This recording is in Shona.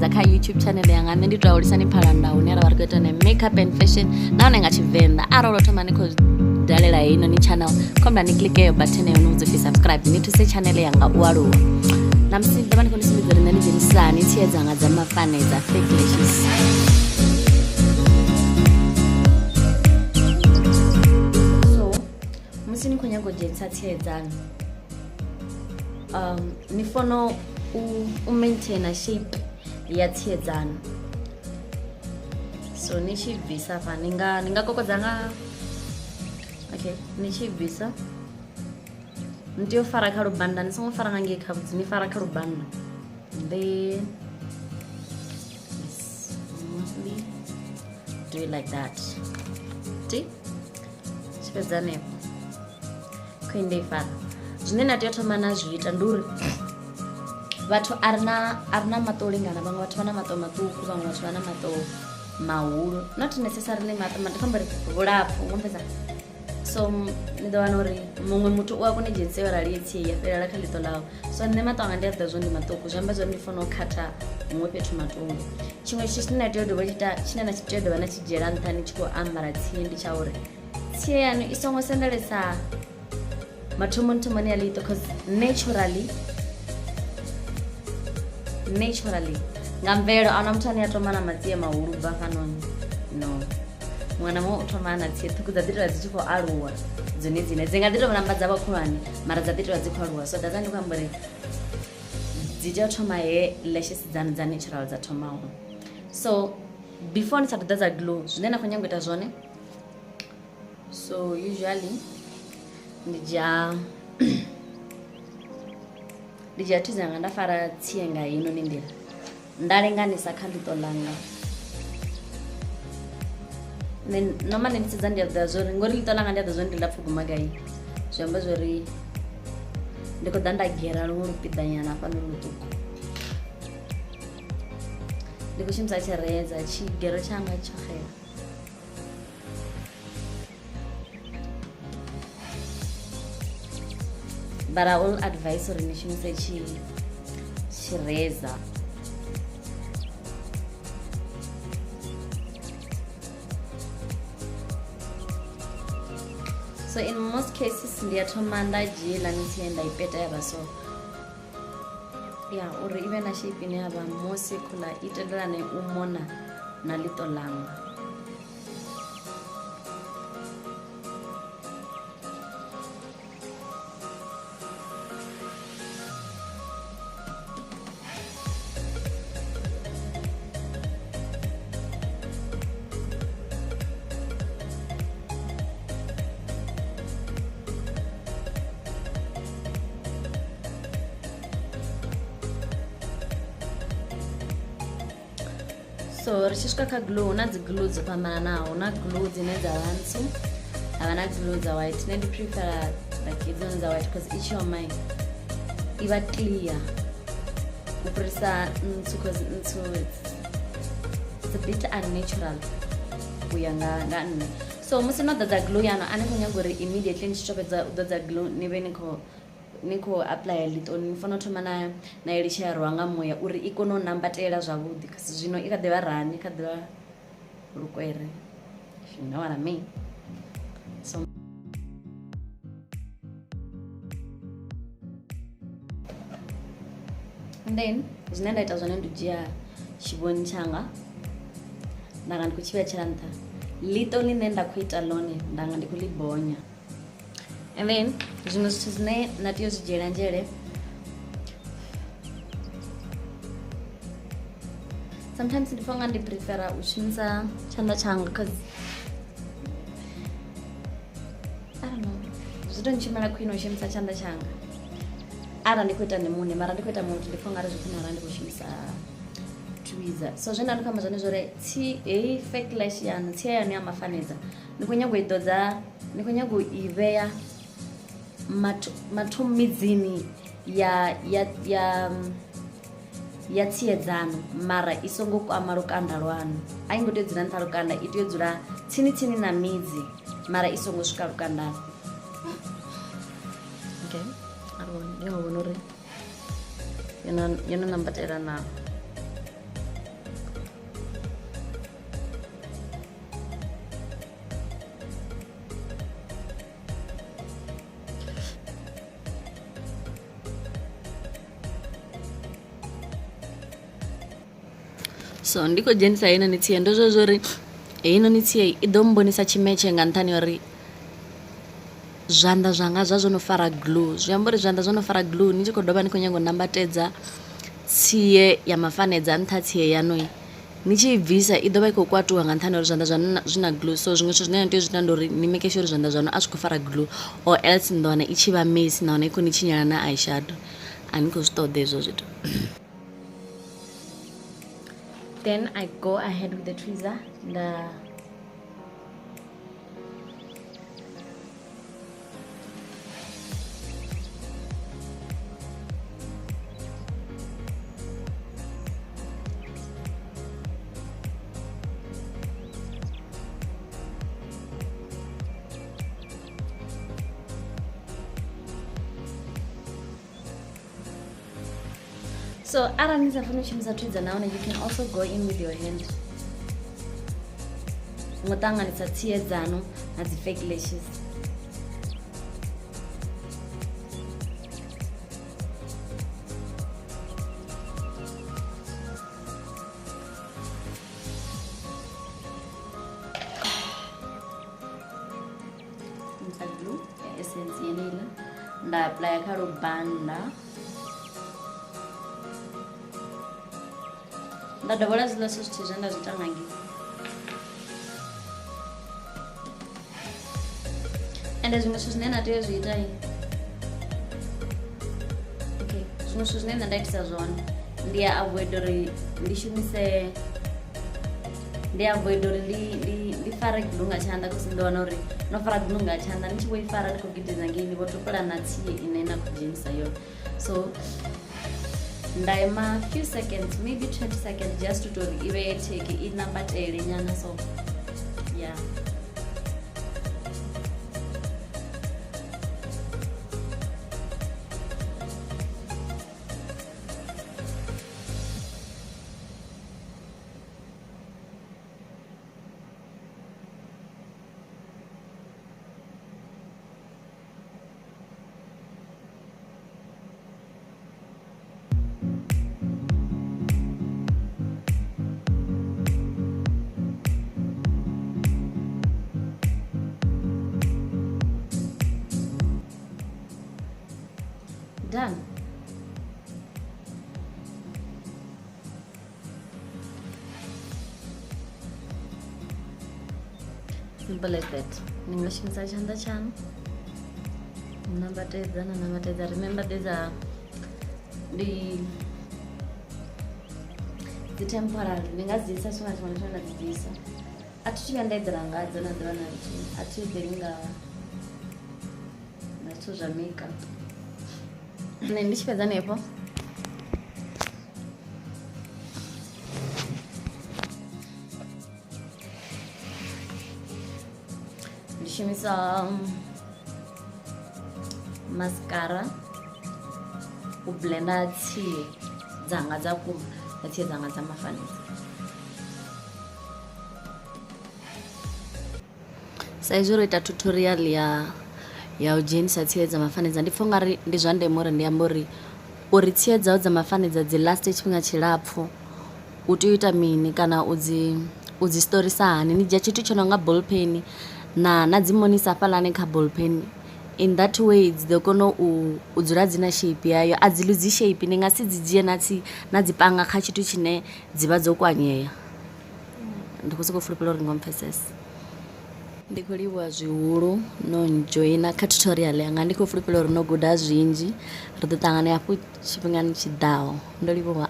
dza kha YouTube channel yanga. Nṋe ndi tou ulisa ni phalanda hune ra vha ri khou ita na makeup and fashion nahone nga Tshivenḓa. Arali ro thoma ni khou dalela hino ni channel khombela ni click eyo button yo no vhudzwa subscribe ni thuse channel yanga u aluwa. Na musi ndo vha ni khou ni sumbedza uri nṋe ndi dzhenisa hani tsiye dzanga dza mafane dza fake lashes. Musi ni khou nyaga u dzhenisa tsiye dzanu ni fono u maintaina shape ya tsiye dzanu. So ni tshi bvisa fa ni nga kokodza nga okay, ni tshi bvisa ni tea u fara kha lubanda, ni songo fara nga ngei kha vhudzi, ni fara kha lubanda then smoothly do it like that. See? Tshipedza nepo khwinde i fara. Zwine na tea u thoma na zwi ita ndi uri vhathu a ri na maṱo o lingana, vhaṅwe vhathu vha na maṱo maṱuku, vhaṅwe vhathu vha na maṱo mahulu, not necessarily maṱo khambari vhulapfu ngombeza. So ni ḓo wana uri muṅwe muthu u a kona u dzhenisa yo rali tsiye ya fhelela kha ḽiṱo ḽawe. So nṋe maṱo anga ndi a ḓivha zwo ndi maṱuku, zwi amba zwo ndi fanela u khatha huṅwe fhethu matungo. Tshiṅwe tshithu tshine na tea u dovha tshita tshine na tshi tea u dovha na tshi dzhiela nṱha ni tshi khou ambara tsiye ndi tsha uri tsiye yanu i songo sendelesa mathomoni ya ḽiṱo, cause naturally nga mvelo ahuna muthu ane a thoma na matsie mahulu bva fanoni, no. Muṅwe na muṅwe u thoma na tsie ṱhukhu dza ḓi tovha dzi tshi khou aluwa, dzine dzi nga ḓi tovha namba dza vha khulwane mara dza ḓi tovha dzi khou aluwa. So daza ndi khou amba uri dzi tea u thoma he lashes dzanu dza natural dza thomaho. So before ni sathu ḓa dza glow, zwine na khou nyaga u ita zwone, so usually ndi dzhia thu dzanga nda fara tsie nga heinoni nḓila, nda lenganisa kha ḽiṱo ḽanga. Normally ndi sedza ndi a ḓivha zwori ngori ḽiṱo ḽanga ndi a ḓivha zwori ndi lapfhu guma gai, zwi amba zwori ndi khou ḓa nda gera luṅwe lupiḓanyana hafhanoni ḽuṱuku. Ndi khou shumisa tshireza, tshigero tshanga tsho xela. But I will advise uri ni shumise tshireza. So in most cases ndi a thoma nda dzhiela ni tsiye nda i peta yavha so, yeah, uri ive na shape ine yavha more circular, i tendelane u mona na ḽiṱo ḽanga. So ri tshi swika kha glow, hu na dzi glow dzo fhambananaho. Hu na glow dzine dza vha ntsu, havha na glow dza white. Nṋe ndi prefera like hedzinoni dza white because i tshi oma i vha clear u fhirisa ntsu, cause ntsu it's a bit unnatural u ya nga nṋe. So musi no ḓa dza glow yano a ni khou nyaga uri immediately ni tshi to fhedza u ḓa dza glow ni vhe ni khou apply ḽiṱoni, ni fanela u thoma na i litsha ya rwa nga muya uri i kone u nambatela zwavhuḓi, kasi zwino i kha ḓivha rani, kha ḓivha lukwere, you know what I mean. So and then zwine nda ita zwone ndi u dzhia tshivhoni tshanga ndanga ndi khou tshi vhetshela nṱha, ḽiṱo ḽine nda khou ita ḽone ndanga ndi khou ḽi bonya. And then zwiṅwe zwithu zwine na tea u zwi dzhiela nzhele, sometimes ndi fonga ndi prefera u shumisa tshanḓa tshanga cause I don't know, zwi tou ntshumela khwine u shumisa tshanḓa tshanga arali ndi khou ita nemune, mara ndi khou ita muthu ndi pfha ungari zwi khwine arali ndi khou shumisa tweezer. So zwine ndi khou amba zwone zwori heyi fake lash yanu, tsiye yanu ya mafanedza, ni khou nyaga u i ḓodza, ni khou nyaga u i vhea mathomidzini ya tsiye dzanu mara i songo kwama lukanda lwanu. A i ngo tea u dzula nṱha lukanda, i tea u dzula tsini na midzi mara i songo swika lukandani. Okay, ndi nga vhona uri yo no nambatela na so ndiko dzhenisa heinoni tsie ndo zvo uri heinoni tsie i ḓo mbonisa chimeche nga nṱhani uri zwanḓa zwanga zwa zwo no fara glue. Zwi amba uri zwanḓa zwo no fara glue ni tshi khou dovha ni khou nyaga u nambatedza tsie ya mafanedza nṱha tsie yanoi, ni tshi i bvisa i ḓovha i khou kwatuwa nga nṱhani uri zwanḓa zwaṋu zwi na glue. So zwiṅwe zwithu zwine ni tea u zwi ita ndi uri ni make sure uri zwanḓa zwaṋu a zwi khou fara glue, or else ni ḓo wana i tshi vha mesi nahone i khou ni tshinyala na eyeshadow. A ni khou zwi ṱoḓa hezwo zwithu. Then I go ahead with the tweezer. So arali ni sa funi u shumisa tweezer nahone you can also go in with your hand. Ngo ṱanganisa tsie dzanu na dzi fake lashes. Nta glue ya essence yenila nda apply kha lubanda. Nda dovhola zwiḽa zwithu zwe nda zwi ita nga ngei. Ende zwiṅwe zwithu zwine na tea u zwi ita okay, zwiṅwe zwithu zwine nṋe nda itisa zwone ndi ya avoid uri ndi shumise ndi fare glue nga tshanḓa kusi ndi wana uri no fara glue nga tshanḓa ni tshi vho i fara ni khou gididza ngei ni vho topola na tsie ine na khou dzhenisa yone. So ndaima few seconds, maybe 20 seconds, just to uri ive yetheke i nambatele nyana. So yeah. Done. Simple as that. Nimeshimisa chanda chanu. Nambatedza na nambatedza. Remember these are the temporary. Ningazisa sona chona dzisa. Atichi yandaidra ngadza na dra na chi. Ati deringa na to Jamaica. Ndichipedza nepo ndishumisa mascara u blenda tsie dzanga dza kuma na tsie dzanga dza mafanedza. Saizwi ro ita tutorial ya u dzhenisa tsie dza mafanedza ndi pfha ungari ndi zwa ndeme uri ndi amba uri tsie dzau dza mafanedza dzi last tshifhinga tshilapfu u tea u ita mini kana u dzi storisa hani. Ni dzhia tshithu tsho no nga ball pen na dzi monisa fhalani kha ball pen. In that way dzi ḓo kona u dzula dzi na shape yayo, a dzi lose shape. Ni nga si dzi dzhie na dzi panga kha tshithu tshine dzi vha dzo kwanyea. Ndi khou sokou fulufhela uri ngo mpfhesesa. Ndi khou livhuwa zwihulu no joina kha tutorial yanga. Ndi khou fulufhela uri no guda zwinzhi. Ri ḓo ṱangana hafhu tshifhingani tshiḓaho. Ndo livhuwa.